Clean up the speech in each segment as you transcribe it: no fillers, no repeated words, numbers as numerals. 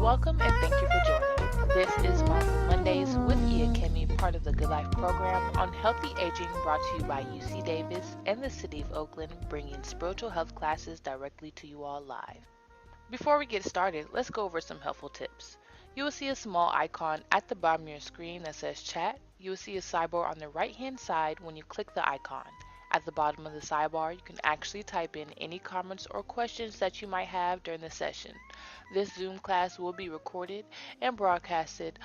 Welcome and thank you for joining. This is Mindful Mondays with Iya Kemi, part of the Good Life program on healthy aging, brought to you by UC Davis and the City of Oakland, bringing spiritual health classes directly to you all live. Before we get started, let's go over some helpful tips. You will see a small icon at the bottom of your screen that says chat. You will see a sidebar on the right hand side when you click the icon. At the bottom of the sidebar, you can actually type in any comments or questions that you might have during the session. This Zoom class will be recorded and broadcasted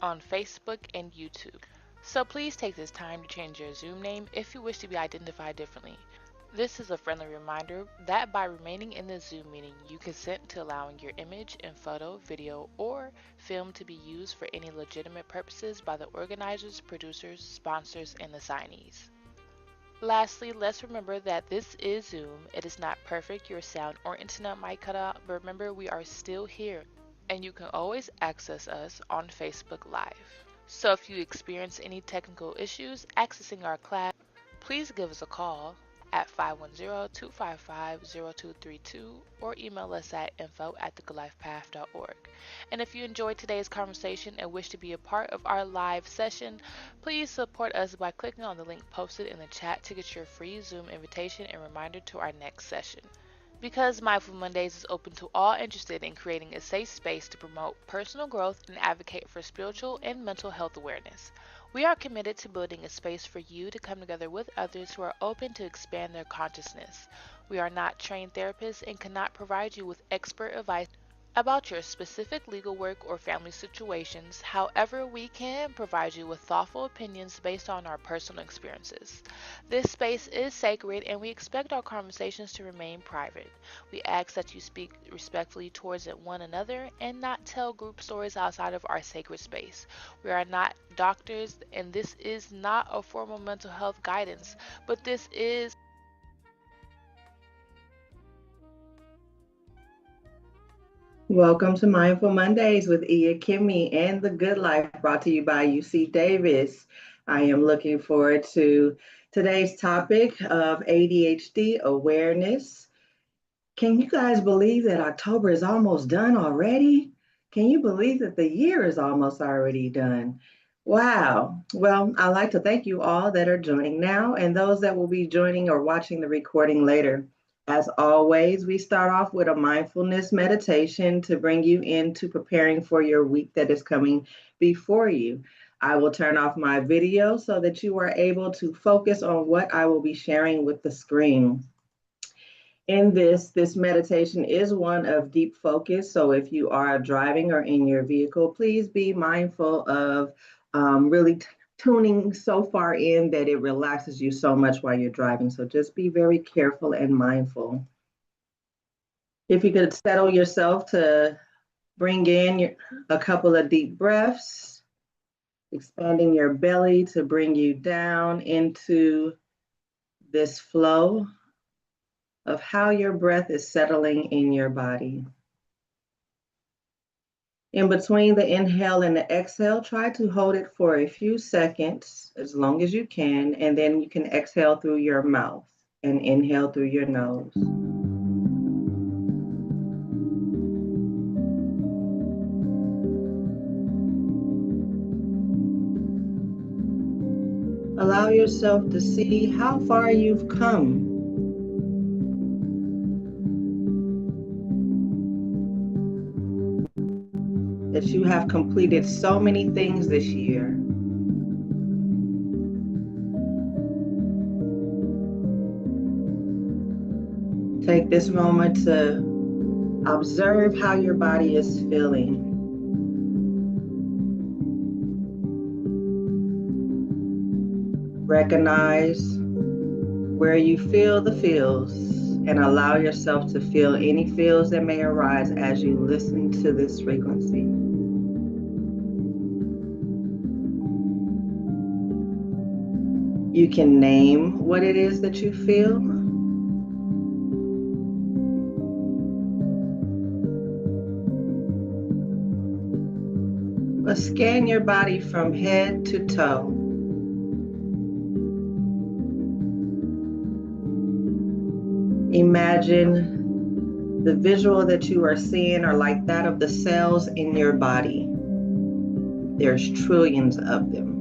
on Facebook and YouTube. So please take this time to change your Zoom name if you wish to be identified differently. This is a friendly reminder that by remaining in the Zoom meeting, you consent to allowing your image and photo, video, or film to be used for any legitimate purposes by the organizers, producers, sponsors, and assignees. Lastly, let's remember that this is Zoom. It is not perfect. Your sound or internet might cut out, but remember we are still here, and you can always access us on Facebook Live. So if you experience any technical issues accessing our class, please give us a call at 510-255-0232 or email us at info@thegoodlifepath.org. And if you enjoyed today's conversation and wish to be a part of our live session, please support us by clicking on the link posted in the chat to get your free Zoom invitation and reminder to our next session. Because Mindful Mondays is open to all interested in creating a safe space to promote personal growth and advocate for spiritual and mental health awareness, we are committed to building a space for you to come together with others who are open to expand their consciousness. We are not trained therapists and cannot provide you with expert advice about your specific legal work or family situations. However, we can provide you with thoughtful opinions based on our personal experiences. This space is sacred and we expect our conversations to remain private. We ask that you speak respectfully towards one another and not tell group stories outside of our sacred space. We are not doctors and this is not a formal mental health guidance, but this is Welcome to Mindful Mondays with Iya Kemi and The Good Life, brought to you by UC Davis. I am looking forward to today's topic of ADHD awareness. Can you guys believe that October is almost done already? Can you believe that the year is almost already done? Wow. Well, I'd like to thank you all that are joining now and those that will be joining or watching the recording later. As always, we start off with a mindfulness meditation to bring you into preparing for your week that is coming before you. I will turn off my video so that you are able to focus on what I will be sharing with the screen. In this meditation is one of deep focus. So if you are driving or in your vehicle, please be mindful of really tuning so far in that it relaxes you so much while you're driving. So just be very careful and mindful. If you could settle yourself to bring in a couple of deep breaths, expanding your belly to bring you down into this flow of how your breath is settling in your body. In between the inhale and the exhale, try to hold it for a few seconds, as long as you can, and then you can exhale through your mouth and inhale through your nose. Allow yourself to see how far you've come. That you have completed so many things this year. Take this moment to observe how your body is feeling. Recognize where you feel the feels and allow yourself to feel any feels that may arise as you listen to this frequency. You can name what it is that you feel. But scan your body from head to toe. Imagine The visual that you are seeing are like that of the cells in your body. There's trillions of them.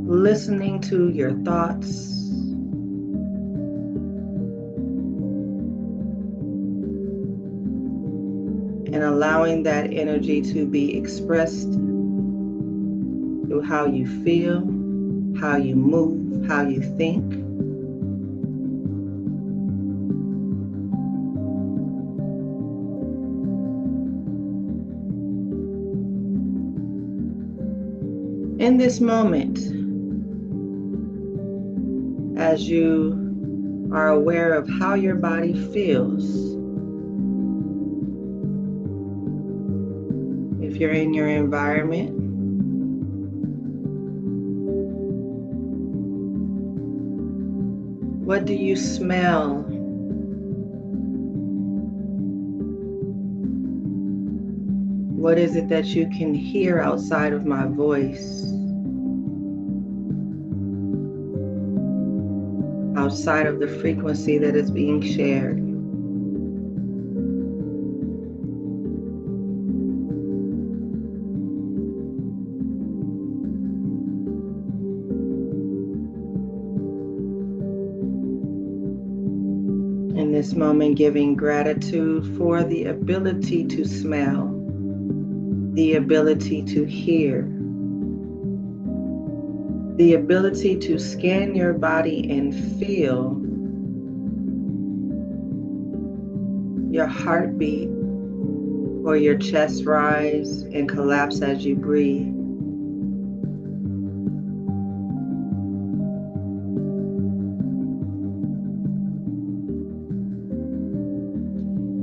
Listening to your thoughts. And allowing that energy to be expressed through how you feel, how you move, how you think. In this moment, as you are aware of how your body feels, if you're in your environment, what do you smell? What is it that you can hear outside of my voice? Outside of the frequency that is being shared? In this moment, giving gratitude for the ability to smell, the ability to hear, the ability to scan your body and feel your heartbeat or your chest rise and collapse as you breathe.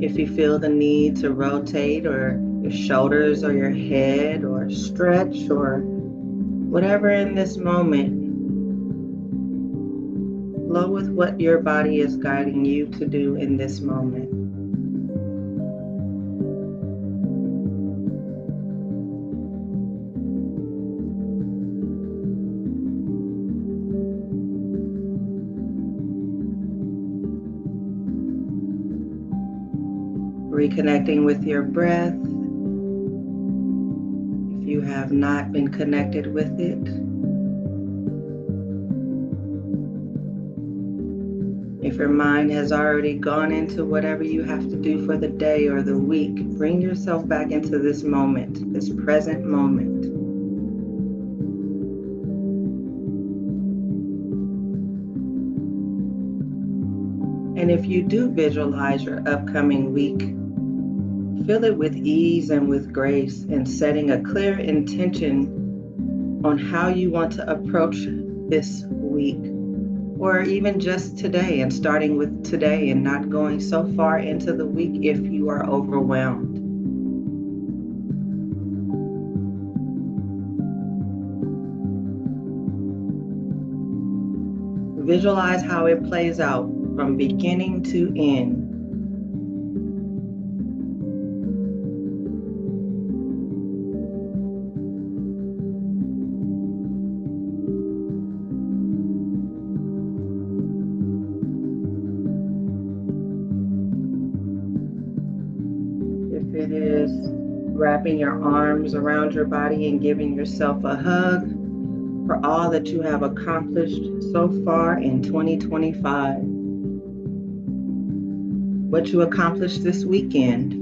If you feel the need to rotate or your shoulders or your head or stretch or whatever in this moment, flow with what your body is guiding you to do in this moment. Reconnecting with your breath, if you have not been connected with it. If your mind has already gone into whatever you have to do for the day or the week, bring yourself back into this moment, this present moment. And if you do visualize your upcoming week, fill it with ease and with grace, and setting a clear intention on how you want to approach this week, or even just today, and starting with today and not going so far into the week if you are overwhelmed. Visualize how it plays out from beginning to end. If it is wrapping your arms around your body and giving yourself a hug for all that you have accomplished so far in 2025. What you accomplished this weekend.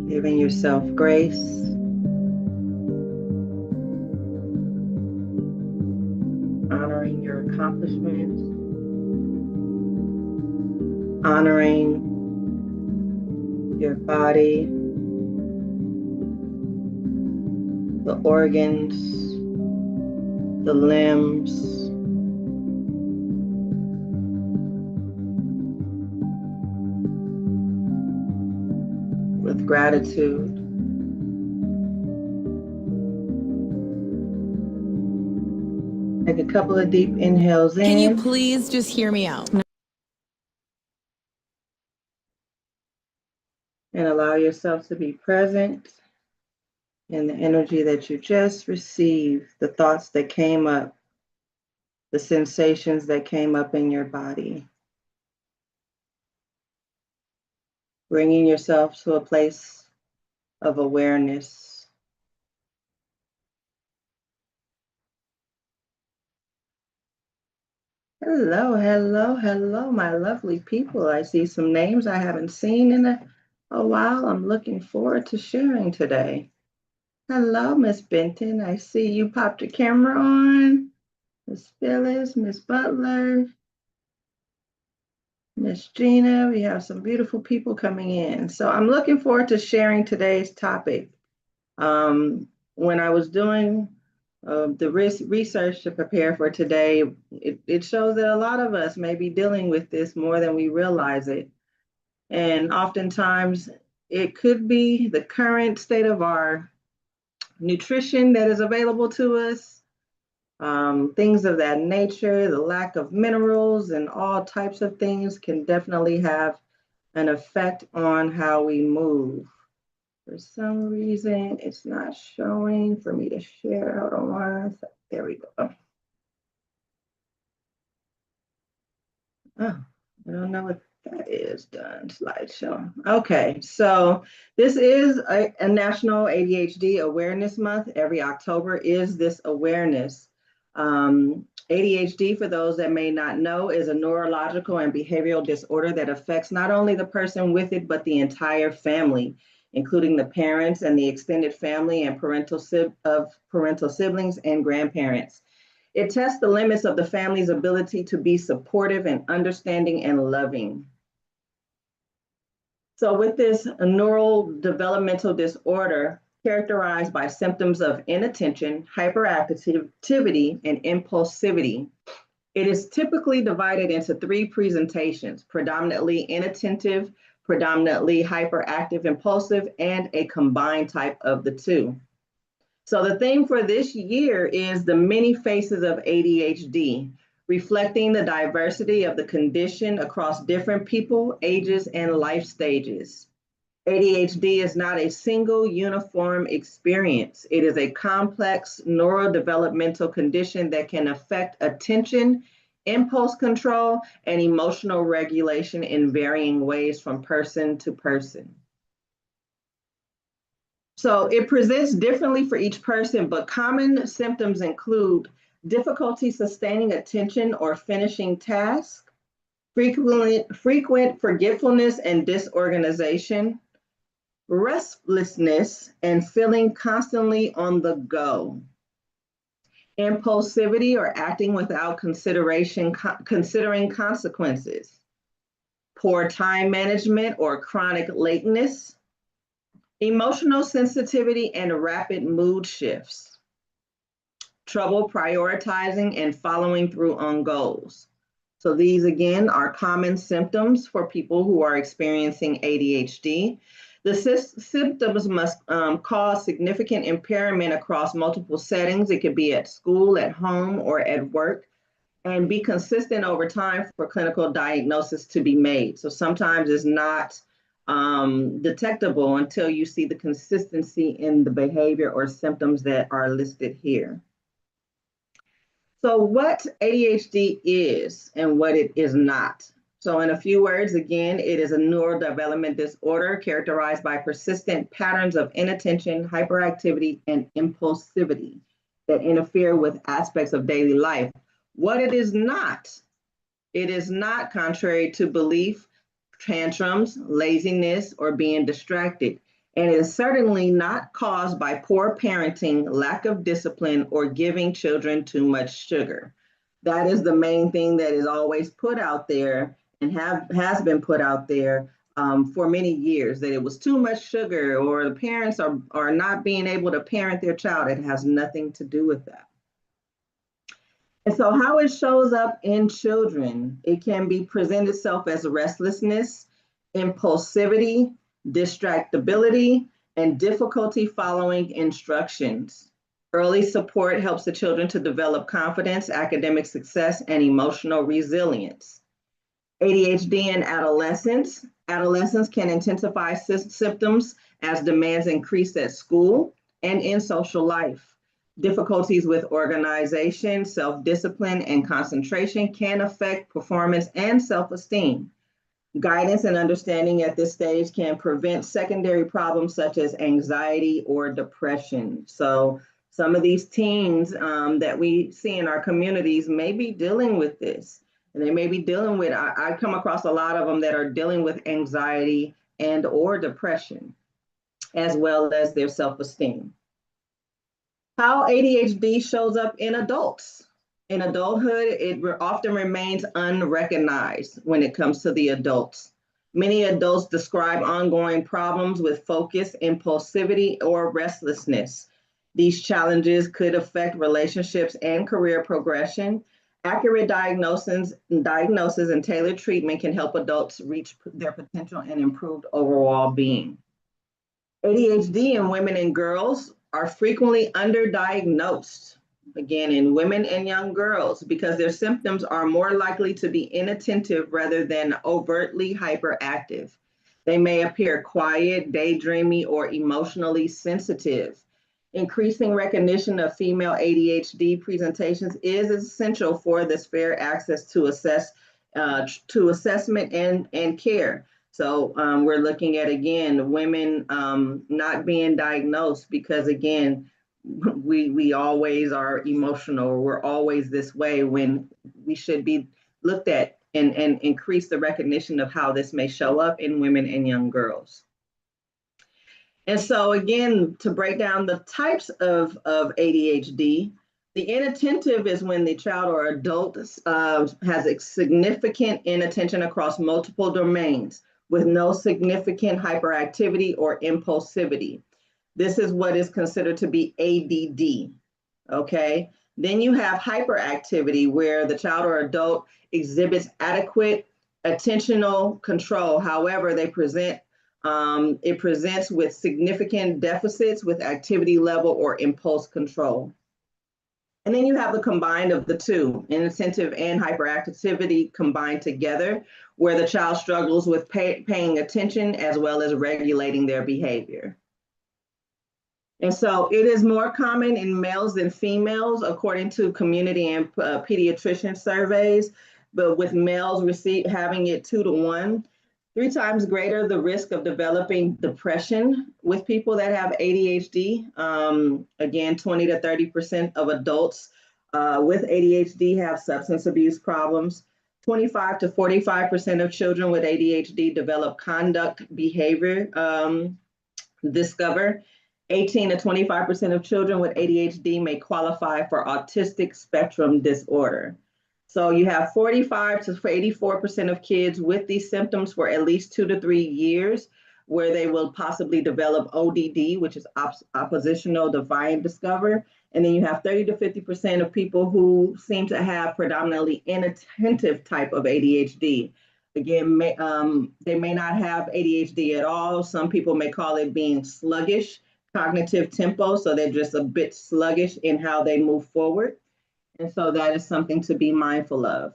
Giving yourself grace. Honoring your accomplishments. Honoring your body, the organs, the limbs. With gratitude. Take a couple of deep inhales in. Can you please just hear me out? And allow yourself to be present in the energy that you just received, the thoughts that came up, the sensations that came up in your body. Bringing yourself to a place of awareness. Hello, hello, hello, my lovely people. I see some names I haven't seen in a while. I'm looking forward to sharing today. Hello, Miss Benton. I see you popped your camera on. Miss Phyllis, Miss Butler, Miss Gina. We have some beautiful people coming in. So I'm looking forward to sharing today's topic. When I was doing the research to prepare for today, it shows that a lot of us may be dealing with this more than we realize it. And oftentimes it could be the current state of our nutrition that is available to us, things of that nature, the lack of minerals and all types of things can definitely have an effect on how we move. For some reason, it's not showing for me to share. Hold on one second. There we go. Oh, I don't know what that is done. Slideshow. Okay, so this is a National ADHD Awareness Month. Every October is this awareness. ADHD, for those that may not know, is a neurological and behavioral disorder that affects not only the person with it, but the entire family, including the parents and the extended family and parental siblings and grandparents. It tests the limits of the family's ability to be supportive and understanding and loving. So with this neural developmental disorder, characterized by symptoms of inattention, hyperactivity, and impulsivity, it is typically divided into three presentations: predominantly inattentive, predominantly hyperactive, impulsive, and a combined type of the two. So the theme for this year is the many faces of ADHD, reflecting the diversity of the condition across different people, ages, and life stages. ADHD is not a single uniform experience. It is a complex neurodevelopmental condition that can affect attention, impulse control, and emotional regulation in varying ways from person to person. So it presents differently for each person, but common symptoms include difficulty sustaining attention or finishing tasks, frequent forgetfulness and disorganization, restlessness and feeling constantly on the go, impulsivity or acting without considering consequences, poor time management or chronic lateness, emotional sensitivity and rapid mood shifts, trouble prioritizing and following through on goals. So these again are common symptoms for people who are experiencing ADHD. The symptoms must cause significant impairment across multiple settings. It could be at school, at home, or at work, and be consistent over time for clinical diagnosis to be made. So sometimes it's not detectable until you see the consistency in the behavior or symptoms that are listed here. So what ADHD is and what it is not. So in a few words, again, it is a neurodevelopment disorder characterized by persistent patterns of inattention, hyperactivity, and impulsivity that interfere with aspects of daily life. What it is not, contrary to belief, tantrums, laziness, or being distracted. And it is certainly not caused by poor parenting, lack of discipline, or giving children too much sugar. That is the main thing that is always put out there and has been put out there for many years, that it was too much sugar or the parents are not being able to parent their child. It has nothing to do with that. And so how it shows up in children, it can be present itself as restlessness, impulsivity, distractibility, and difficulty following instructions. Early support helps the children to develop confidence, academic success, and emotional resilience. ADHD in adolescence. Adolescents can intensify symptoms as demands increase at school and in social life. Difficulties with organization, self-discipline, and concentration can affect performance and self-esteem. Guidance and understanding at this stage can prevent secondary problems such as anxiety or depression. So some of these teens that we see in our communities may be dealing with this. And they may be dealing with, I come across a lot of them that are dealing with anxiety and or depression, as well as their self-esteem. How ADHD shows up in adults. In adulthood, it often remains unrecognized when it comes to the adults. Many adults describe ongoing problems with focus, impulsivity, or restlessness. These challenges could affect relationships and career progression. Accurate diagnosis and tailored treatment can help adults reach their potential and improved overall being. ADHD in women and girls are frequently underdiagnosed, again, in women and young girls, because their symptoms are more likely to be inattentive rather than overtly hyperactive. They may appear quiet, daydreamy, or emotionally sensitive. Increasing recognition of female ADHD presentations is essential for this fair access to assessment and care. So we're looking at, again, women not being diagnosed because, again, we always are emotional. We're always this way when we should be looked at and increase the recognition of how this may show up in women and young girls. And so, again, to break down the types of ADHD, the inattentive is when the child or adult has a significant inattention across multiple domains with no significant hyperactivity or impulsivity. This is what is considered to be ADD, okay? Then you have hyperactivity where the child or adult exhibits adequate attentional control. However, it presents with significant deficits with activity level or impulse control. And then you have the combined of the two, inattentive and hyperactivity combined together, where the child struggles with paying attention as well as regulating their behavior. And so it is more common in males than females, according to community and pediatrician surveys, but with males having it 2 to 1. 3 times greater the risk of developing depression with people that have ADHD. Again, 20 to 30% of adults with ADHD have substance abuse problems. 25 to 45% of children with ADHD develop conduct behavior discover. 18 to 25% of children with ADHD may qualify for autistic spectrum disorder. So you have 45 to 84% of kids with these symptoms for at least 2 to 3 years, where they will possibly develop ODD, which is oppositional defiant discover. And then you have 30 to 50% of people who seem to have predominantly inattentive type of ADHD. Again, they may not have ADHD at all. Some people may call it being sluggish, cognitive tempo, so they're just a bit sluggish in how they move forward. And so that is something to be mindful of.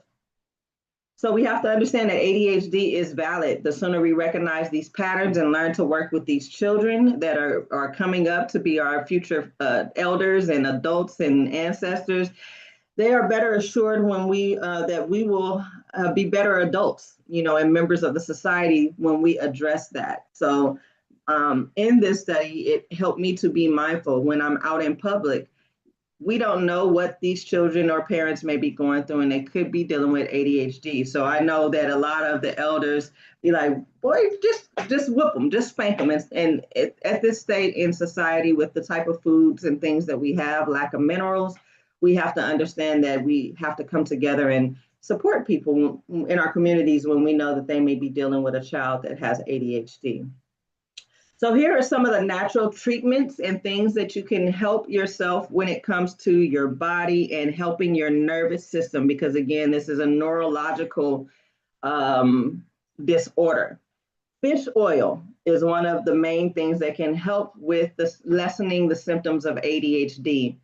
So we have to understand that ADHD is valid. The sooner we recognize these patterns and learn to work with these children that are coming up to be our future elders and adults and ancestors, they are better assured when that we will be better adults, and members of the society when we address that. So in this study, it helped me to be mindful when I'm out in public. We don't know what these children or parents may be going through, and they could be dealing with ADHD. So I know that a lot of the elders be like, boy, just whoop them, just spank them. And at this state in society with the type of foods and things that we have, lack of minerals, we have to understand that we have to come together and support people in our communities when we know that they may be dealing with a child that has ADHD. So here are some of the natural treatments and things that you can help yourself when it comes to your body and helping your nervous system, because again, this is a neurological disorder. Fish oil is one of the main things that can help with lessening the symptoms of ADHD.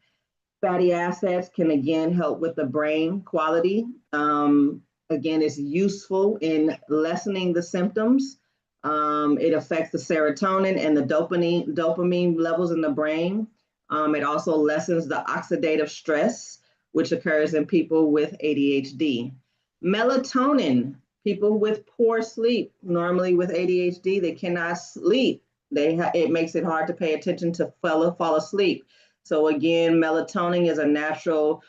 Fatty acids can again help with the brain quality. Again, it's useful in lessening the symptoms. It affects the serotonin and the dopamine levels in the brain. It also lessens the oxidative stress, which occurs in people with ADHD. Melatonin, people with poor sleep, normally with ADHD, they cannot sleep. It makes it hard to pay attention to fall asleep. So again, melatonin is a natural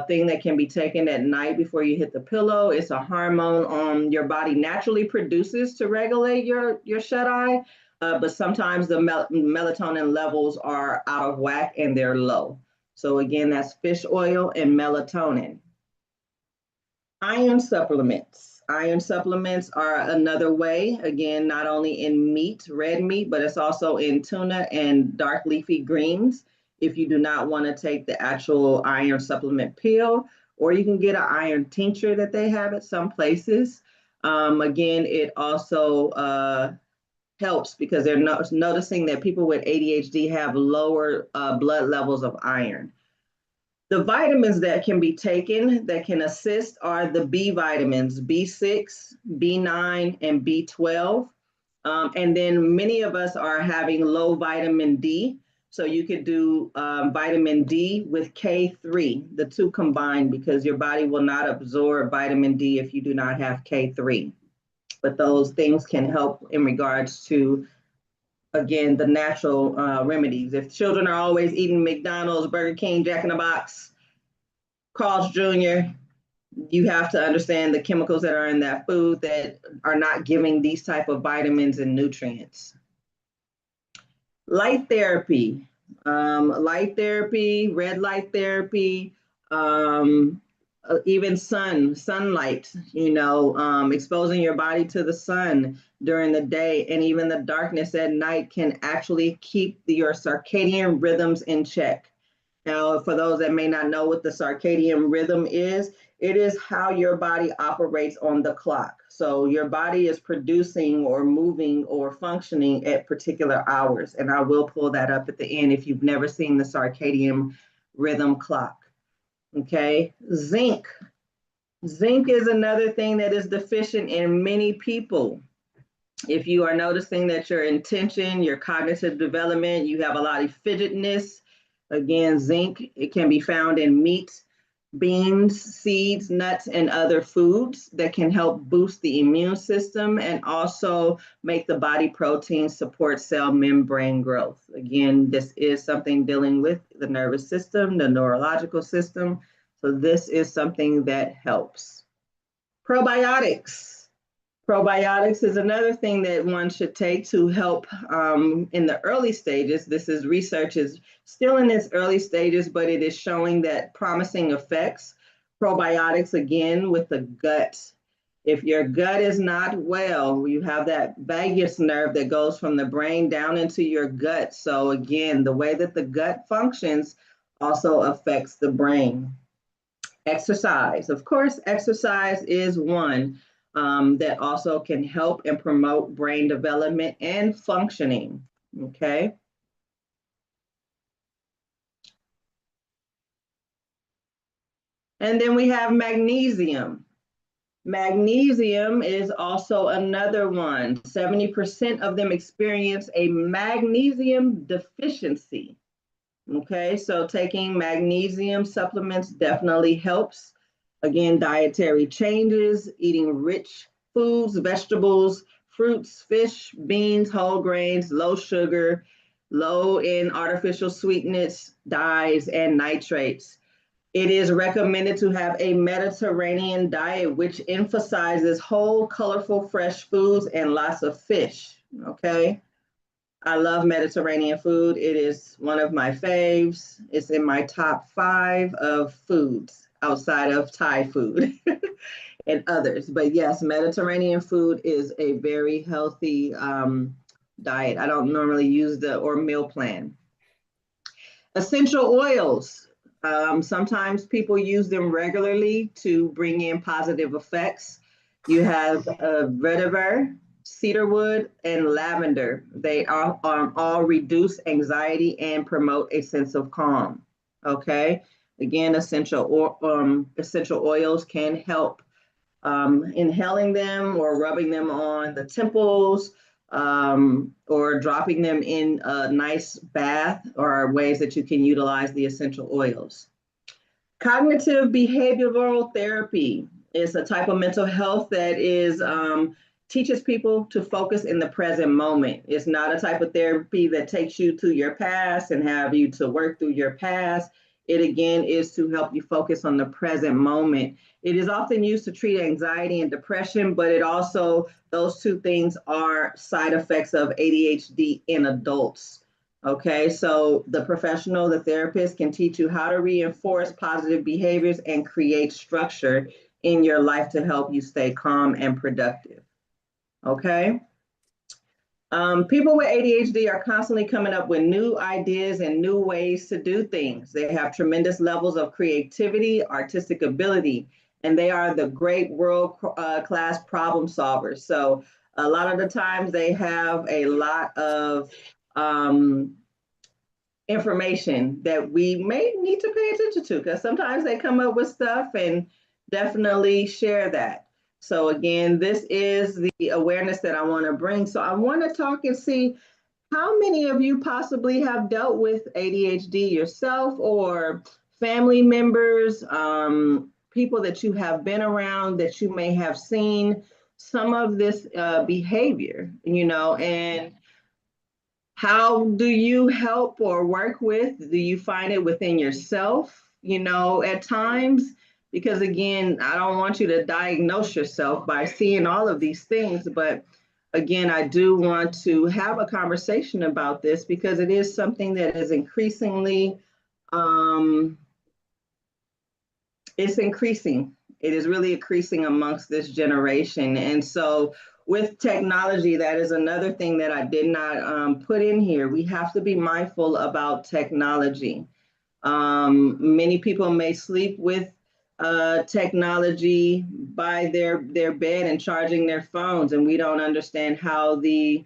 thing that can be taken at night before you hit the pillow. It's a hormone your body naturally produces to regulate your shut eye, but sometimes the melatonin levels are out of whack and they're low. So again, that's fish oil and melatonin. Iron supplements. Iron supplements are another way, again, not only in meat, red meat, but it's also in tuna and dark leafy greens. If you do not want to take the actual iron supplement pill, or you can get an iron tincture that they have at some places. Again, it also helps because they're noticing that people with ADHD have lower blood levels of iron. The vitamins that can be taken that can assist are the B vitamins, B6, B9, and B12. And then many of us are having low vitamin D. So you could do vitamin D with K3, the two combined, because your body will not absorb vitamin D if you do not have K3. But those things can help in regards to, again, the natural remedies. If children are always eating McDonald's, Burger King, Jack in the Box, Carl's Jr., you have to understand the chemicals that are in that food that are not giving these type of vitamins and nutrients. Light therapy, red light therapy, even sunlight, exposing your body to the sun during the day and even the darkness at night can actually keep your circadian rhythms in check. Now, for those that may not know what the circadian rhythm is, it is how your body operates on the clock. So your body is producing or moving or functioning at particular hours. And I will pull that up at the end if you've never seen the circadian rhythm clock. Okay, zinc. Zinc is another thing that is deficient in many people. If you are noticing that your intention, your cognitive development, you have a lot of fidgetness, again, zinc, it can be found in meat, beans, seeds, nuts, and other foods that can help boost the immune system and also make the body protein support cell membrane growth. Again, this is something dealing with the nervous system, the neurological system. So this is something that helps. Probiotics. Probiotics is another thing that one should take to help in the early stages. Research is still in its early stages, but it is showing that promising effects. Probiotics, again, with the gut. If your gut is not well, you have that vagus nerve that goes from the brain down into your gut. So again, the way that the gut functions also affects the brain. Exercise. Of course, exercise is one. That also can help and promote brain development and functioning, okay? And then we have magnesium. Magnesium is also another one. 70% of them experience a magnesium deficiency, okay? So taking magnesium supplements definitely helps. Again, dietary changes, eating rich foods, vegetables, fruits, fish, beans, whole grains, low sugar, low in artificial sweetness, dyes, and nitrates. It is recommended to have a Mediterranean diet, which emphasizes whole, colorful, fresh foods and lots of fish, okay? I love Mediterranean food. It is one of my faves. It's in my top 5 of foods outside of Thai food and others. But yes, Mediterranean food is a very healthy diet. I don't normally use or meal plan. Essential oils. Sometimes people use them regularly to bring in positive effects. You have vetiver, cedarwood, and lavender. They all reduce anxiety and promote a sense of calm. Okay. Again, essential oils can help. Inhaling them or rubbing them on the temples, or dropping them in a nice bath are ways that you can utilize the essential oils. Cognitive behavioral therapy is a type of mental health that is teaches people to focus in the present moment. It's not a type of therapy that takes you to your past and have you to work through your past. It again is to help you focus on the present moment. It is often used to treat anxiety and depression, but it also, those two things are side effects of ADHD in adults. Okay, so the professional, the therapist can teach you how to reinforce positive behaviors and create structure in your life to help you stay calm and productive. Okay. People with ADHD are constantly coming up with new ideas and new ways to do things. They have tremendous levels of creativity, artistic ability, and they are the great world class problem solvers. So a lot of the times they have a lot of information that we may need to pay attention to, because sometimes they come up with stuff, and definitely share that. So again, this is the awareness that I want to bring. So I want to talk and see how many of you possibly have dealt with ADHD yourself, or family members, people that you have been around that you may have seen some of this behavior, and how do you help or work with? Do you find it within yourself, at times? Because again, I don't want you to diagnose yourself by seeing all of these things, but again, I do want to have a conversation about this because it is something that is increasingly, it's increasing. It is really increasing amongst this generation. And so with technology, that is another thing that I did not put in here. We have to be mindful about technology. Many people may sleep with technology by their bed and charging their phones, and we don't understand how that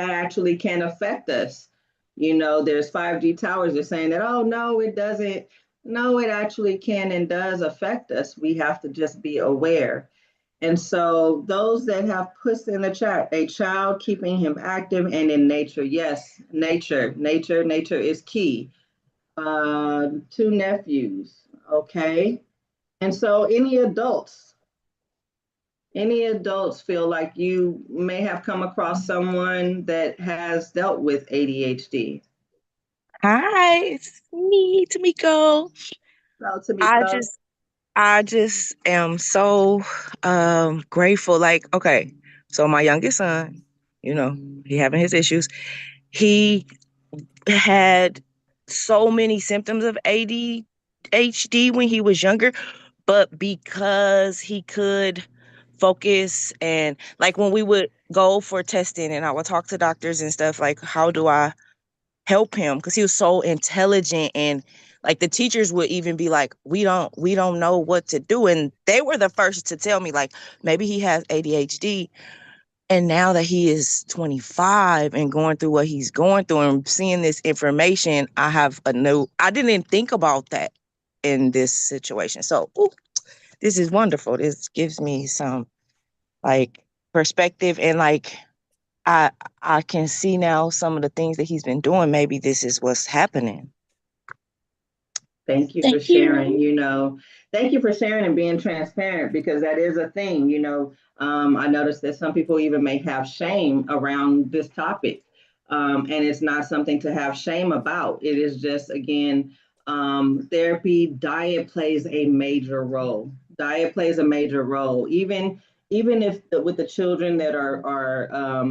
actually can affect us. There's 5G towers. They're saying that, oh, no, it doesn't. No, it actually can and does affect us. We have to just be aware. And so those that have put in the chat, a child keeping him active and in nature. Yes, nature is key. Two nephews. Okay. And so any adults feel like you may have come across someone that has dealt with ADHD? Hi, it's me, Tamiko. Hello, I Tamiko. just I just am so grateful. Like, okay, so my youngest son, he having his issues. He had so many symptoms of ADHD when he was younger, but because he could focus, and like when we would go for testing and I would talk to doctors and stuff, like, how do I help him, because he was so intelligent, and like the teachers would even be like, we don't know what to do, and they were the first to tell me like maybe he has ADHD. And now that he is 25 and going through what he's going through and seeing this information, I didn't think about that in this situation. So this is wonderful. This gives me some like perspective, and like I I can see now some of the things that he's been doing. Maybe this is what's happening. Thank you for Thank sharing. you. Thank you for sharing and being transparent, because that is a thing. I noticed that some people even may have shame around this topic, and it's not something to have shame about. It is just, again, therapy. Diet plays a major role. Diet plays a major role, even if with the children that are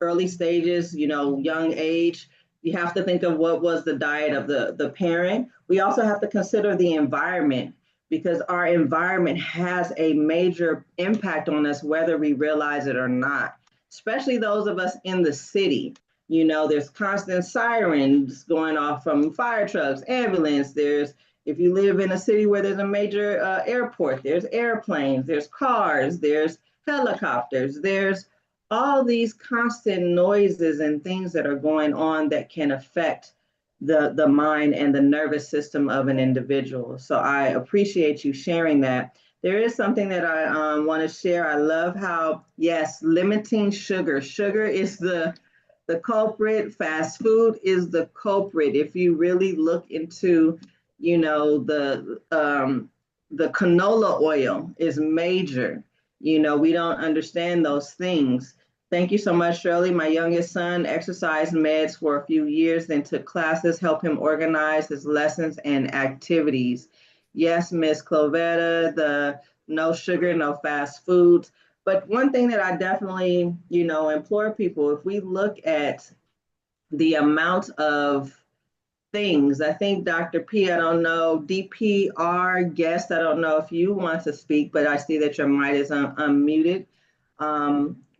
early stages, young age. You have to think of what was the diet of the parent. We also have to consider the environment, because our environment has a major impact on us, whether we realize it or not, especially those of us in the city. There's constant sirens going off from fire trucks, ambulance. If you live in a city where there's a major airport, there's airplanes, there's cars, there's helicopters, there's all these constant noises and things that are going on that can affect the mind and the nervous system of an individual. So I appreciate you sharing that. There is something that I want to share. I love how, yes, limiting sugar. Sugar is the culprit. Fast food is the culprit. If you really look into, the canola oil is major. We don't understand those things. Thank you so much, Shirley. My youngest son exercised meds for a few years, then took classes, help him organize his lessons and activities. Yes, Miss Clovetta, the no sugar, no fast foods. But one thing that I definitely, implore people, if we look at the amount of things, I think Dr. P, I don't know, DPR guest, I don't know if you want to speak, but I see that your mic is unmuted.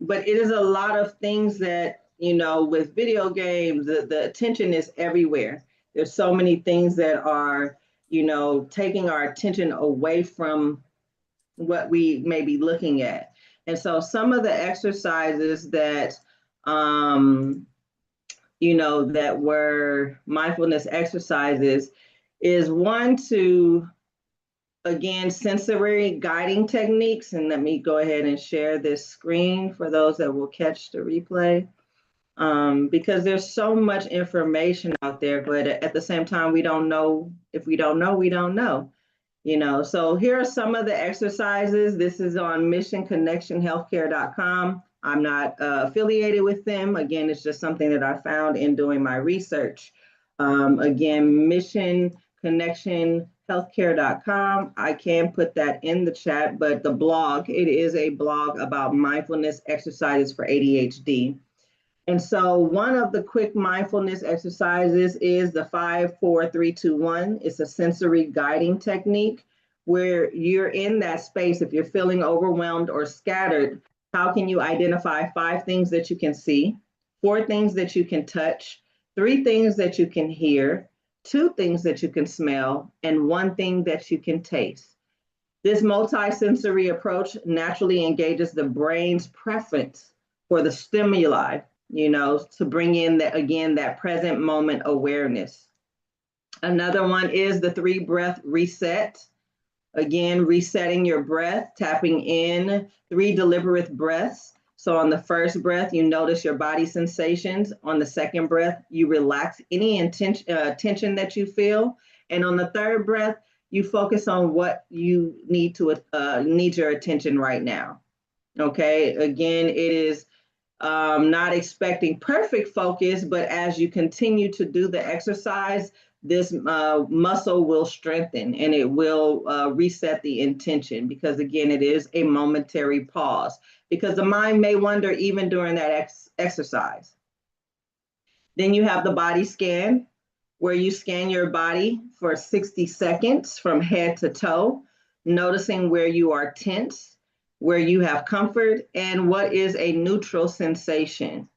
But it is a lot of things that, with video games, the attention is everywhere. There's so many things that are, taking our attention away from what we may be looking at. And so some of the exercises that, that were mindfulness exercises is one to, again, sensory guiding techniques. And let me go ahead and share this screen for those that will catch the replay. Because there's so much information out there, but at the same time, we don't know. If we don't know, we don't know. So here are some of the exercises. This is on missionconnectionhealthcare.com. I'm not affiliated with them. Again, it's just something that I found in doing my research. Again, missionconnectionhealthcare.com. I can put that in the chat, but the blog, it is a blog about mindfulness exercises for ADHD. And so one of the quick mindfulness exercises is the 5-4-3-2-1. It's a sensory guiding technique where you're in that space. If you're feeling overwhelmed or scattered, how can you identify 5 things that you can see, 4 things that you can touch, 3 things that you can hear, 2 things that you can smell, and 1 thing that you can taste? This multisensory approach naturally engages the brain's preference for the stimuli, to bring in that present moment awareness. Another one is the 3 breath reset. Again, resetting your breath, tapping in 3 deliberate breaths. So on the first breath, you notice your body sensations. On the second breath, you relax any tension that you feel. And on the third breath, you focus on what you need your attention right now. Okay, again, it is not expecting perfect focus, but as you continue to do the exercise, this muscle will strengthen and it will reset the intention, because again, it is a momentary pause, because the mind may wander even during that exercise. Then you have the body scan, where you scan your body for 60 seconds from head to toe, noticing where you are tense, where you have comfort, and what is a neutral sensation.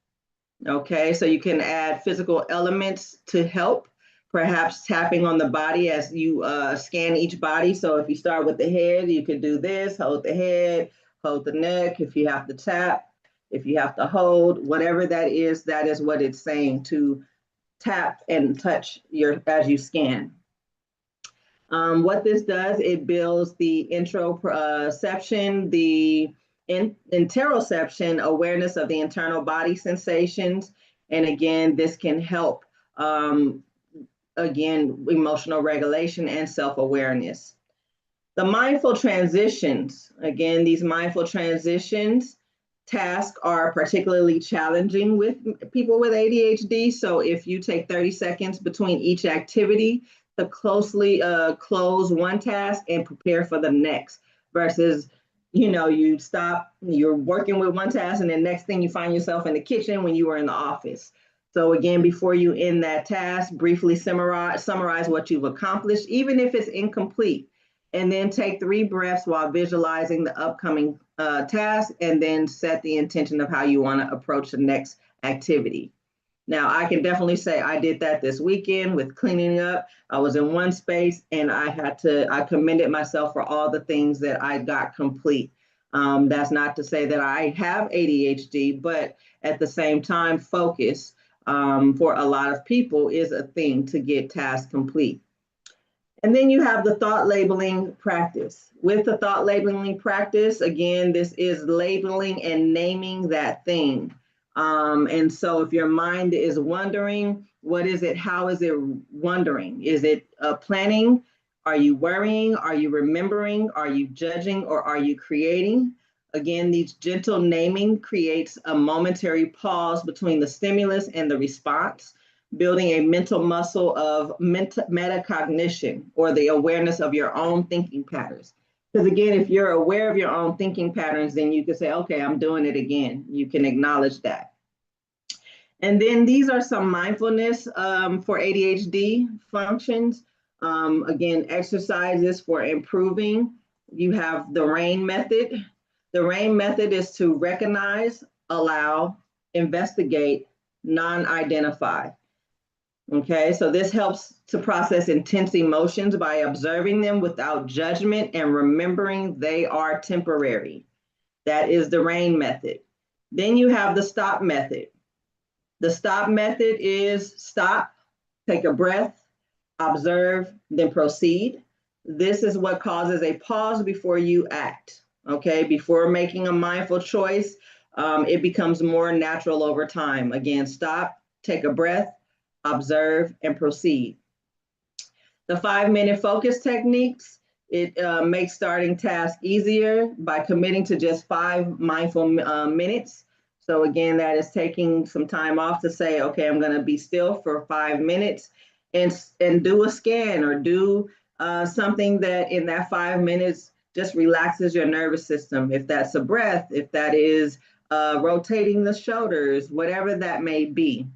Okay, so you can add physical elements to help, perhaps tapping on the body as you scan each body. So if you start with the head, you could do this, hold the head, hold the neck. If you have to tap, if you have to hold, whatever that is what it's saying, to tap and touch as you scan. What this does, it builds the interoception, the interoception, awareness of the internal body sensations. And again, this can help, emotional regulation and self-awareness. The mindful transitions, again, these mindful transitions tasks are particularly challenging with people with ADHD. So if you take 30 seconds between each activity to closely close one task and prepare for the next, versus, you stop, you're working with one task and then next thing you find yourself in the kitchen when you were in the office. So again, before you end that task, briefly summarize what you've accomplished, even if it's incomplete, and then take 3 breaths while visualizing the upcoming task, and then set the intention of how you want to approach the next activity. Now, I can definitely say I did that this weekend with cleaning up. I was in one space and I commended myself for all the things that I got complete. That's not to say that I have ADHD, but at the same time, focus. for a lot of people is a thing to get tasks complete. And then you have the thought labeling practice. With the thought labeling practice, again, this is labeling and naming that thing. And so if your mind is wondering, what is it? How is it wondering? Is it planning? Are you worrying? Are you remembering? Are you judging? Or are you creating? Again, these gentle naming creates a momentary pause between the stimulus and the response, building a mental muscle of metacognition, or the awareness of your own thinking patterns. Because again, if you're aware of your own thinking patterns, then you can say, okay, I'm doing it again. You can acknowledge that. And then these are some mindfulness for ADHD functions. Again, exercises for improving. You have the RAIN method. The RAIN method is to recognize, allow, investigate, non-identify. Okay, so this helps to process intense emotions by observing them without judgment and remembering they are temporary. That is the RAIN method. Then you have the STOP method. The STOP method is stop, take a breath, observe, then proceed. This is what causes a pause before you act. Okay, before making a mindful choice, it becomes more natural over time. Again, stop, take a breath, observe, and proceed. The 5-minute focus techniques, it makes starting tasks easier by committing to just 5 mindful minutes. So again, that is taking some time off to say, okay, I'm going to be still for 5 minutes and do a scan or do something that in that 5 minutes just relaxes your nervous system. If that's a breath, if that is rotating the shoulders, whatever that may be.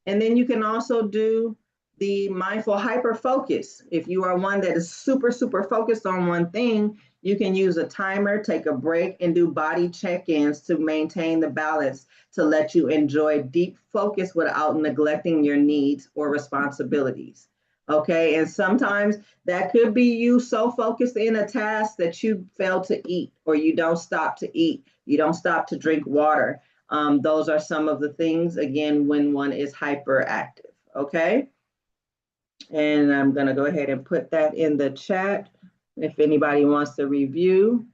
And then you can also do the mindful hyper focus. If you are one that is super, super focused on one thing, you can use a timer, take a break, and do body check-ins to maintain the balance, to let you enjoy deep focus without neglecting your needs or responsibilities. Okay, and sometimes that could be you so focused in a task that you fail to eat, or you don't stop to eat, you don't stop to drink water. Those are some of the things, again, when one is hyperactive, okay? And I'm gonna go ahead and put that in the chat if anybody wants to review.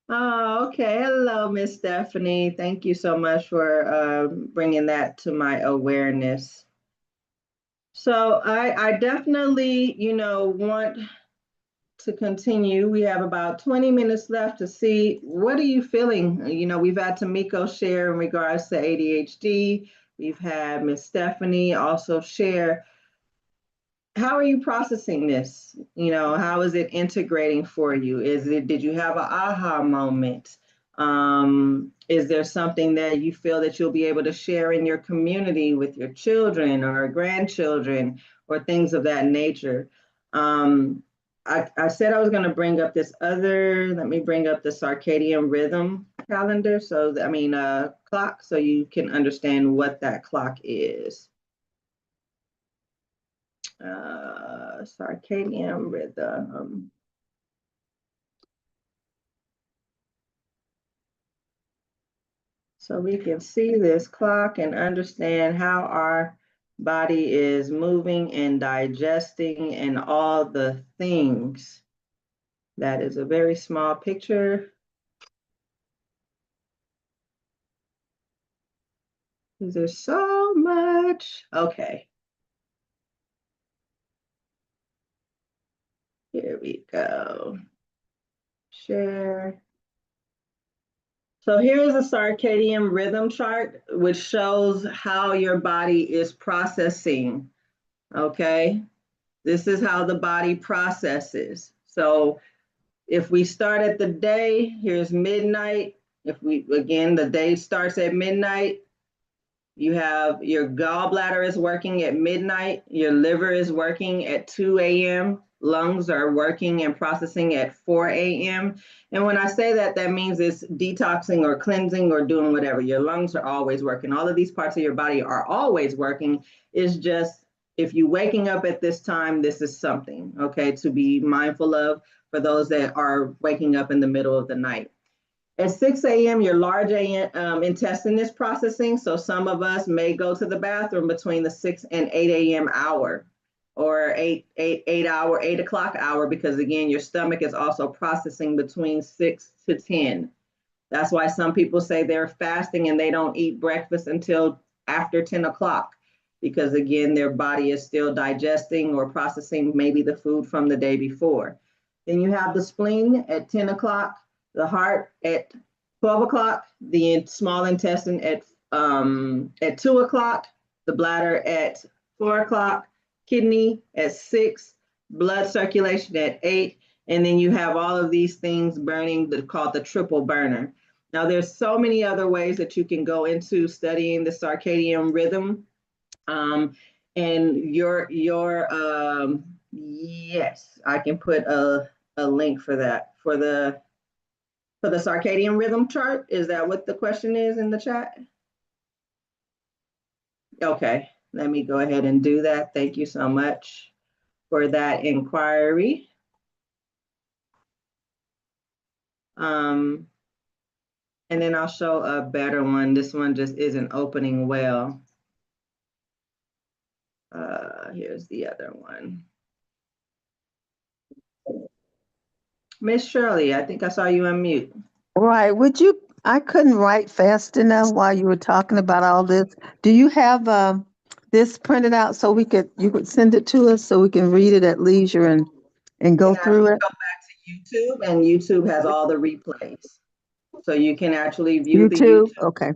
Oh, okay, hello, Miss Stephanie. Thank you so much for bringing that to my awareness. So I definitely, want to continue. We have about 20 minutes left to see, what are you feeling? We've had Tamiko share in regards to ADHD. We've had Miss Stephanie also share. How are you processing this? How is it integrating for you? Did you have an aha moment? Is there something that you feel that you'll be able to share in your community with your children or grandchildren or things of that nature? I said I was going to bring up let me bring up the circadian rhythm calendar. Clock, so you can understand what that clock is. Circadian rhythm. So we can see this clock and understand how our body is moving and digesting and all the things. That is a very small picture. There's so much. Okay. Here we go. Share. So here's a circadian rhythm chart, which shows how your body is processing, okay? This is how the body processes. So if we start at the day, here's midnight. The day starts at midnight, you have your gallbladder is working at midnight, your liver is working at 2 a.m., lungs are working and processing at 4 a.m. And when I say that, that means it's detoxing or cleansing or doing whatever. Your lungs are always working. All of these parts of your body are always working. It's just, if you're waking up at this time, this is something, okay, to be mindful of for those that are waking up in the middle of the night. At 6 a.m., your large intestine is processing. So some of us may go to the bathroom between the 6 and 8 a.m. hour, or 8 o'clock hour, because again, your stomach is also processing between 6 to 10. That's why some people say they're fasting and they don't eat breakfast until after 10 o'clock, because again, their body is still digesting or processing maybe the food from the day before. Then you have the spleen at 10 o'clock, the heart at 12 o'clock, the small intestine at 2 o'clock, the bladder at 4 o'clock, kidney at 6, blood circulation at 8, and then you have all of these things burning, called the triple burner. Now, there's so many other ways that you can go into studying the circadian rhythm. And yes, I can put a link for that for the circadian rhythm chart. Is that what the question is in the chat? Okay, let me go ahead and do that. Thank you so much for that inquiry. And then I'll show a better one. This one just isn't opening well. Here's the other one. Miss Shirley, I think I saw you unmute. Right. I couldn't write fast enough while you were talking about all this. Do you have this printed out so you could send it to us so we can read it at leisure and go through it? Go back to YouTube, and YouTube has all the replays. So you can actually view the YouTube. Okay.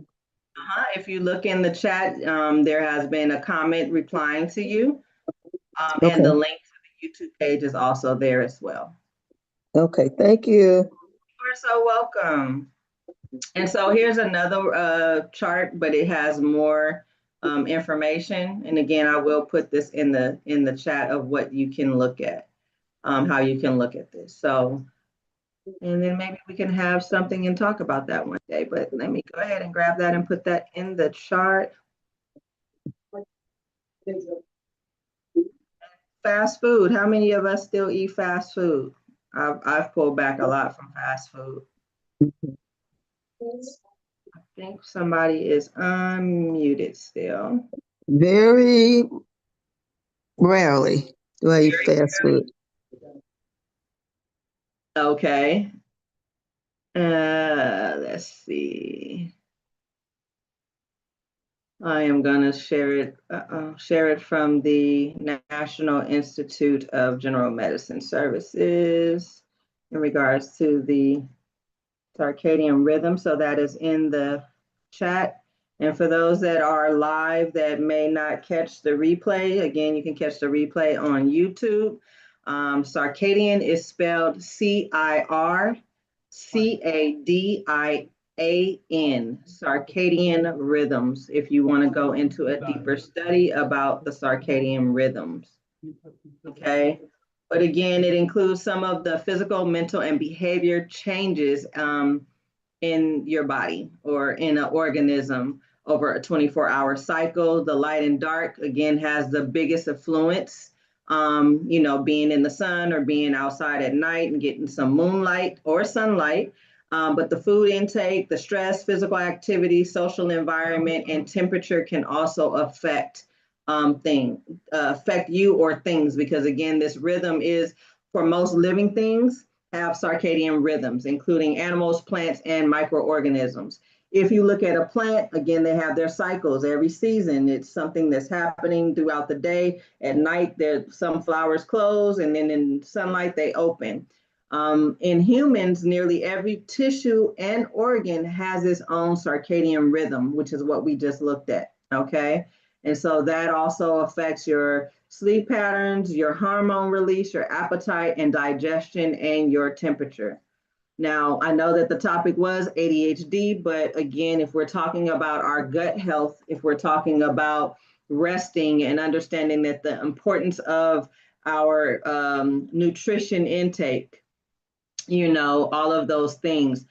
If you look in the chat, there has been a comment replying to you. Okay. And the link to the YouTube page is also there as well. Okay, thank you. You're so welcome. And so here's another chart, but it has more information. And again, I will put this in the chat of what you can look at, how you can look at this. So, and then maybe we can have something and talk about that one day. But let me go ahead and grab that and put that in the chart. Fast food. How many of us still eat fast food? I've pulled back a lot from fast food. I think somebody is unmuted still. Very rarely do I eat fast food. Okay. Let's see. I am going to share it from the National Institute of General Medicine Services in regards to the circadian rhythm. So that is in the chat. And for those that are live that may not catch the replay, again, you can catch the replay on YouTube. Circadian is spelled CIRCADIAN, circadian rhythms, if you want to go into a deeper study about the circadian rhythms. Okay. But again, it includes some of the physical, mental, and behavior changes in your body or in an organism over a 24-hour cycle. The light and dark, again, has the biggest influence, being in the sun or being outside at night and getting some moonlight or sunlight. But the food intake, the stress, physical activity, social environment, and temperature can also affect you or things, because again, this rhythm is, for most living things, have circadian rhythms, including animals, plants, and microorganisms. If you look at a plant, again, they have their cycles every season. It's something that's happening throughout the day. At night, some flowers close, and then in sunlight, they open. In humans, nearly every tissue and organ has its own circadian rhythm, which is what we just looked at, okay? And so that also affects your sleep patterns, your hormone release, your appetite and digestion, and your temperature. Now, I know that the topic was ADHD, but again, if we're talking about our gut health, if we're talking about resting and understanding that the importance of our nutrition intake, all of those things.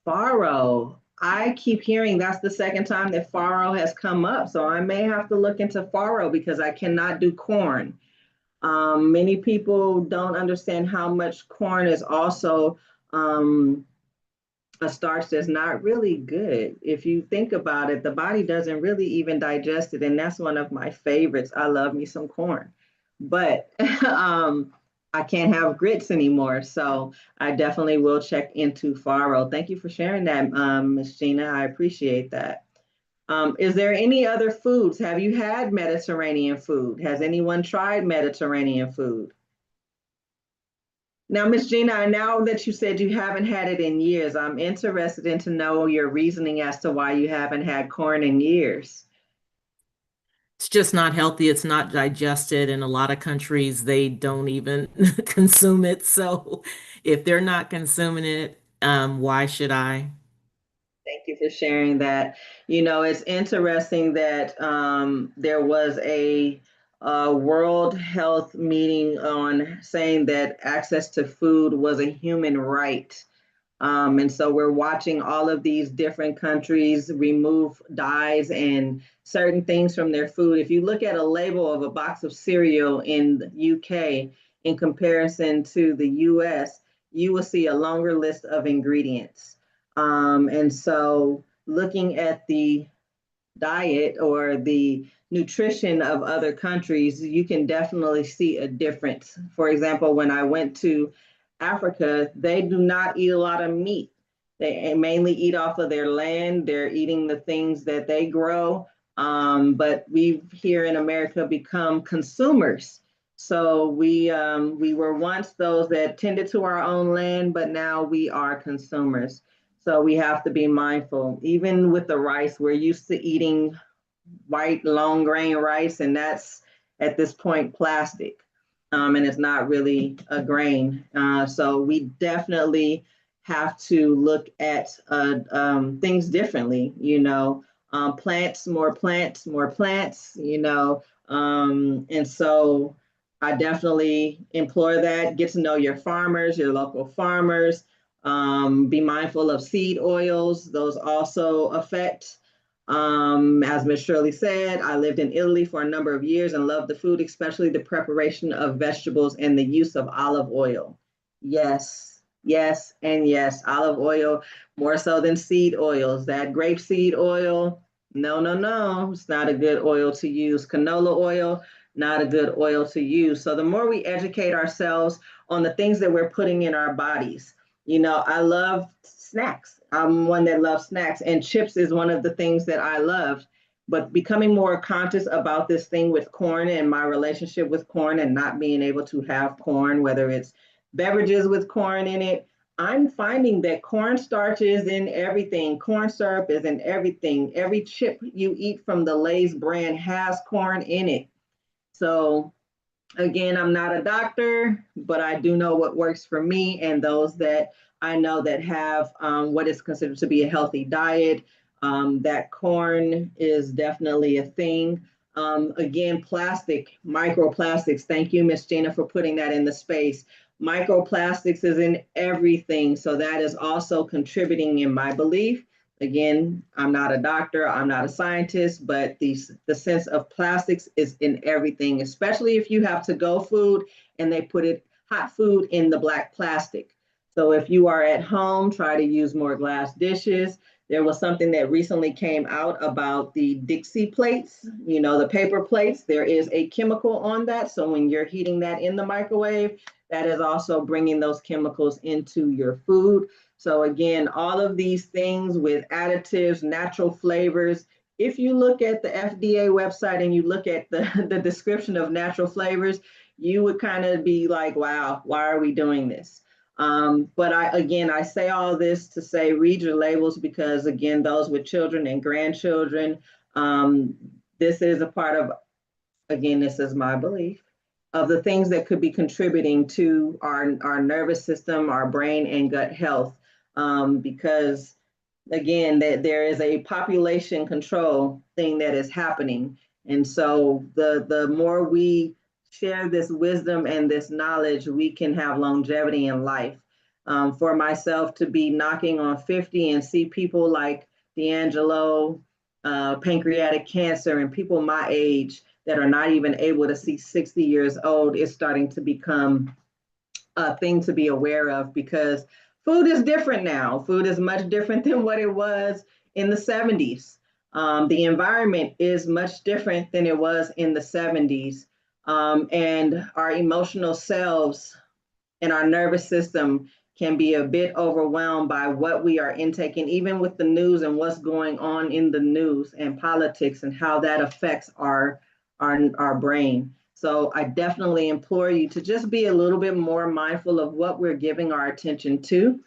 Farro, I keep hearing that's the second time that farro has come up. So I may have to look into farro because I cannot do corn. Many people don't understand how much corn is also a starch that's not really good. If you think about it, the body doesn't really even digest it. And that's one of my favorites. I love me some corn, but I can't have grits anymore. So I definitely will check into farro. Thank you for sharing that, Ms. Gina. I appreciate that. Is there any other foods? Have you had Mediterranean food? Has anyone tried Mediterranean food? Now, Miss Gina, now that you said you haven't had it in years, I'm interested in to know your reasoning as to why you haven't had corn in years. It's just not healthy. It's not digested. In a lot of countries, they don't even consume it. So if they're not consuming it, why should I? Thank you for sharing that. You know, it's interesting that there was a World Health meeting on saying that access to food was a human right. And so we're watching all of these different countries remove dyes and certain things from their food. If you look at a label of a box of cereal in the UK in comparison to the US, you will see a longer list of ingredients. And so looking at the diet or the nutrition of other countries, you can definitely see a difference. For example, when I went to Africa, they do not eat a lot of meat. They mainly eat off of their land. They're eating the things that they grow. But we've here in America become consumers. So we were once those that tended to our own land, but now we are consumers. So we have to be mindful. Even with the rice, we're used to eating white long grain rice, and that's at this point plastic, and it's not really a grain. So we definitely have to look at things differently. You know, plants, more plants, more plants. You know, and so I definitely implore that. Get to know your farmers, your local farmers. Be mindful of seed oils; those also affect. As Ms. Shirley said, I lived in Italy for a number of years and loved the food, especially the preparation of vegetables and the use of olive oil. Yes, yes, and yes, olive oil more so than seed oils. That grapeseed oil, no, no, no, it's not a good oil to use. Canola oil, not a good oil to use. So the more we educate ourselves on the things that we're putting in our bodies, you know, I love snacks. I'm one that loves snacks, and chips is one of the things that I love. But becoming more conscious about this thing with corn and my relationship with corn and not being able to have corn, whether it's beverages with corn in it, I'm finding that cornstarch is in everything. Corn syrup is in everything. Every chip you eat from the Lay's brand has corn in it. So again, I'm not a doctor, but I do know what works for me and those that I know that have what is considered to be a healthy diet. That corn is definitely a thing. Again, plastic, microplastics. Thank you, Miss Gina, for putting that in the space. Microplastics is in everything. So that is also contributing in my belief. Again, I'm not a doctor, I'm not a scientist, but the sense of plastics is in everything, especially if you have to go food and they put it hot food in the black plastic. So if you are at home, try to use more glass dishes. There was something that recently came out about the Dixie plates, you know, the paper plates. There is a chemical on that. So when you're heating that in the microwave, that is also bringing those chemicals into your food. So again, all of these things with additives, natural flavors. If you look at the FDA website and you look at the description of natural flavors, you would kind of be like, wow, why are we doing this? But I say all this to say, read your labels because again, those with children and grandchildren, this is a part of, again, this is my belief, of the things that could be contributing to our nervous system, our brain and gut health. Because again, that there is a population control thing that is happening. And so the more we share this wisdom and this knowledge, we can have longevity in life. For myself to be knocking on 50 and see people like D'Angelo, pancreatic cancer, and people my age that are not even able to see 60 years old is starting to become a thing to be aware of because food is different now. Food is much different than what it was in the 70s. The environment is much different than it was in the 70s. And our emotional selves and our nervous system can be a bit overwhelmed by what we are intaking, even with the news and what's going on in the news and politics and how that affects our brain. So I definitely implore you to just be a little bit more mindful of what we're giving our attention to,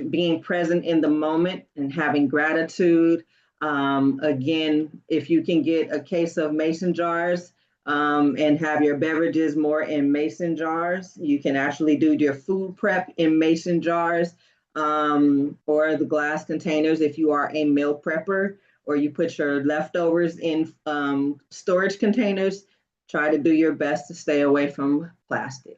being present in the moment and having gratitude. Again, if you can get a case of mason jars, and have your beverages more in mason jars, you can actually do your food prep in mason jars, or the glass containers if you are a meal prepper, or you put your leftovers in storage containers. Try to do your best to stay away from plastic.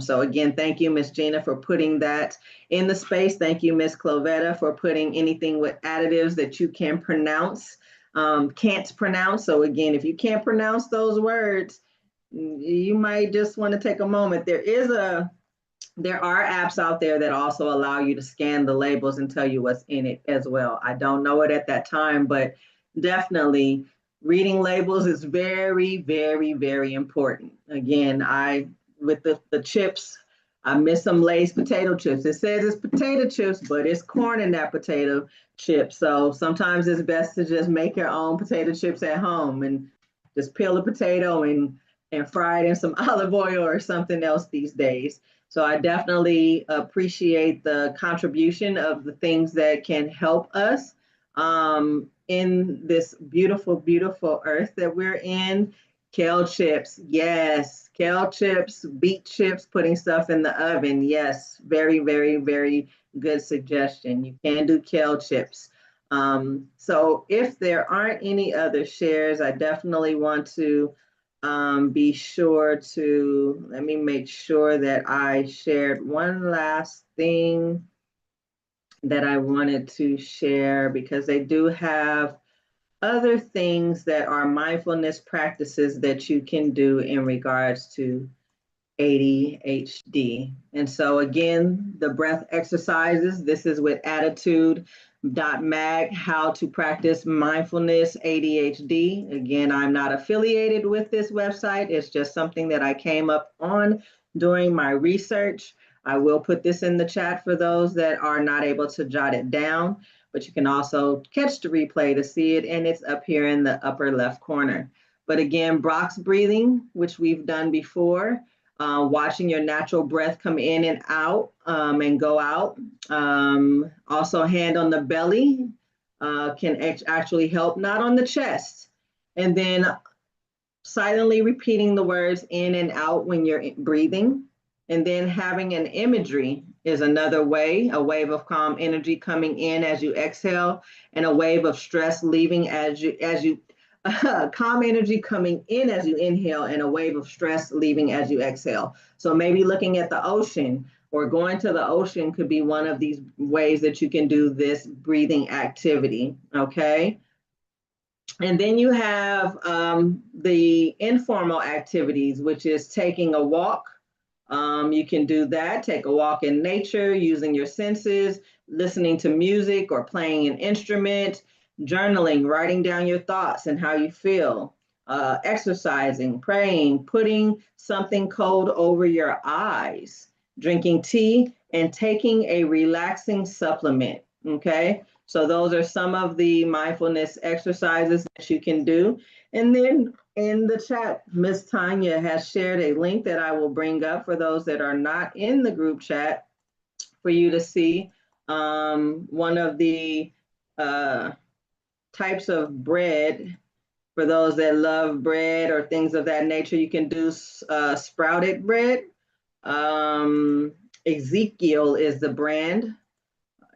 So again, thank you, Miss Gina, for putting that in the space. Thank you, Miss Clovetta, for putting anything with additives that you can pronounce, can't pronounce. So again, if you can't pronounce those words, you might just want to take a moment. There are apps out there that also allow you to scan the labels and tell you what's in it as well. I don't know it at that time, but definitely reading labels is very, very, very important. Again, with the chips, I miss some Lay's potato chips. It says it's potato chips, but it's corn in that potato chip. So sometimes it's best to just make your own potato chips at home and just peel a potato and fry it in some olive oil or something else these days. So I definitely appreciate the contribution of the things that can help us in this beautiful, beautiful earth that we're in. Kale chips, yes. Kale chips, beet chips, putting stuff in the oven. Yes, very, very, very good suggestion. You can do kale chips. So if there aren't any other shares, I definitely want to be sure to, let me make sure that I shared one last thing that I wanted to share, because they do have other things that are mindfulness practices that you can do in regards to ADHD. And so again, the breath exercises, this is with attitude.mag, how to practice mindfulness ADHD. Again, I'm not affiliated with this website. It's just something that I came up on during my research. I will put this in the chat for those that are not able to jot it down, but you can also catch the replay to see it, and it's up here in the upper left corner. But again, box breathing, which we've done before, watching your natural breath come in and out, and go out. Also, hand on the belly can actually help, not on the chest. And then silently repeating the words in and out when you're breathing. And then having an imagery is another way, a wave of calm energy coming in as you exhale, and a wave of stress leaving as you calm energy coming in as you inhale, and a wave of stress leaving as you exhale. So maybe looking at the ocean or going to the ocean could be one of these ways that you can do this breathing activity, okay? And then you have the informal activities, which is taking a walk. You can do that, take a walk in nature, using your senses, listening to music or playing an instrument, journaling, writing down your thoughts and how you feel, exercising, praying, putting something cold over your eyes, drinking tea, and taking a relaxing supplement, okay? So those are some of the mindfulness exercises that you can do. And then in the chat, Miss Tanya has shared a link that I will bring up for those that are not in the group chat for you to see. One of the types of bread, for those that love bread or things of that nature, you can do sprouted bread. Ezekiel is the brand.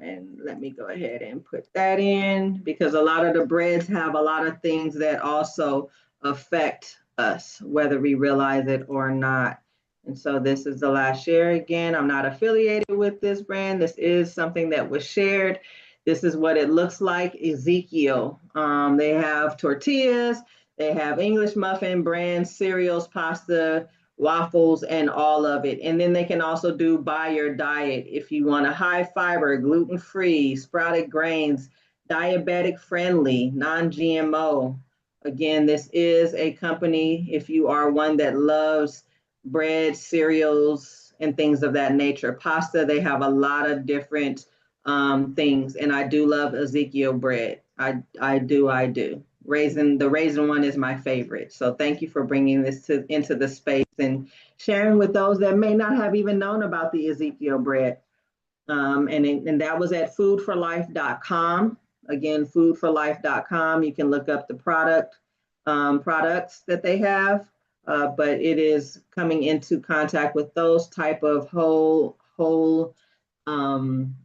And let me go ahead and put that in, because a lot of the breads have a lot of things that also affect us, whether we realize it or not. And so this is the last share. Again, I'm not affiliated with this brand. This is something that was shared. This is what it looks like. Ezekiel. They have tortillas. They have English muffin, brand, cereals, pasta, waffles, and all of it. And then they can also do by your diet if you want a high fiber, gluten free, sprouted grains, diabetic friendly, non GMO. Again, this is a company, if you are one that loves bread, cereals, and things of that nature. Pasta, they have a lot of different things. And I do love Ezekiel bread. I do. The raisin one is my favorite. So thank you for bringing this into the space and sharing with those that may not have even known about the Ezekiel bread. And that was at foodforlife.com. Again, foodforlife.com. You can look up the products that they have, but it is coming into contact with those type of um,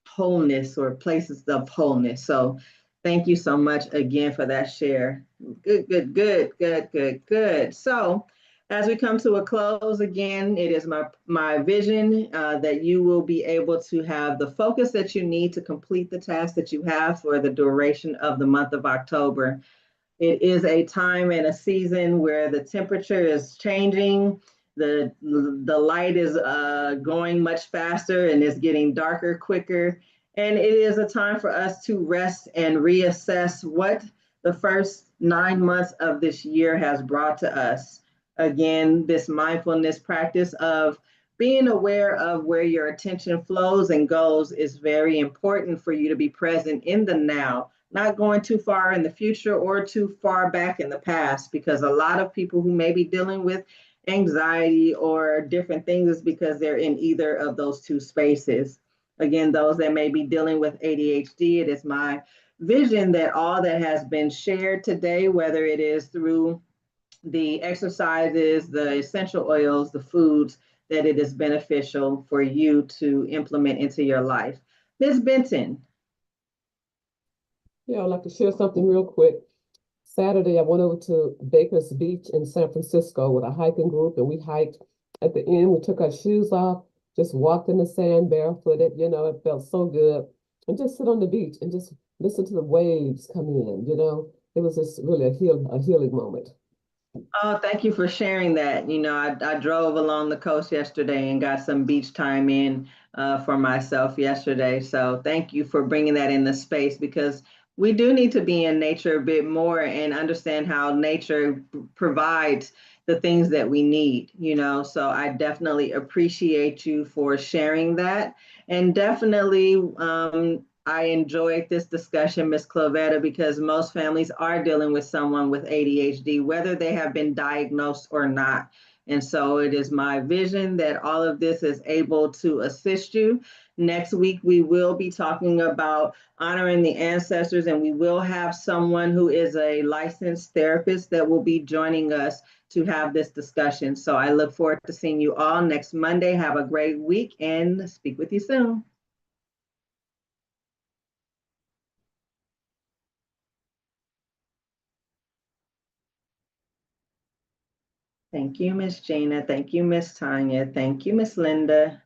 wholeness or places of wholeness. So thank you so much again for that share. Good. So as we come to a close again, it is my vision that you will be able to have the focus that you need to complete the task that you have for the duration of the month of October. It is a time and a season where the temperature is changing. The light is going much faster and it's getting darker quicker. And it is a time for us to rest and reassess what the first 9 months of this year has brought to us. Again, this mindfulness practice of being aware of where your attention flows and goes is very important for you to be present in the now, not going too far in the future or too far back in the past, because a lot of people who may be dealing with anxiety or different things is because they're in either of those two spaces. Again, those that may be dealing with ADHD, it is my vision that all that has been shared today, whether it is through the exercises, the essential oils, the foods, that it is beneficial for you to implement into your life. Ms. Benton. Yeah, I'd like to share something real quick. Saturday, I went over to Baker's Beach in San Francisco with a hiking group, and we hiked. At the end, we took our shoes off, just walked in the sand barefooted. It felt so good. And just sit on the beach and just listen to the waves come in. It was just really a healing moment. Oh, thank you for sharing that. I drove along the coast yesterday and got some beach time in for myself yesterday. So thank you for bringing that in the space, because we do need to be in nature a bit more and understand how nature provides the things that we need. So I definitely appreciate you for sharing that. And definitely, I enjoyed this discussion, Ms. Clovetta, because most families are dealing with someone with ADHD, whether they have been diagnosed or not. And so it is my vision that all of this is able to assist you. Next week, we will be talking about honoring the ancestors, and we will have someone who is a licensed therapist that will be joining us to have this discussion. So I look forward to seeing you all next Monday. Have a great week and speak with you soon. Thank you, Miss Gina. Thank you, Miss Tanya. Thank you, Miss Linda.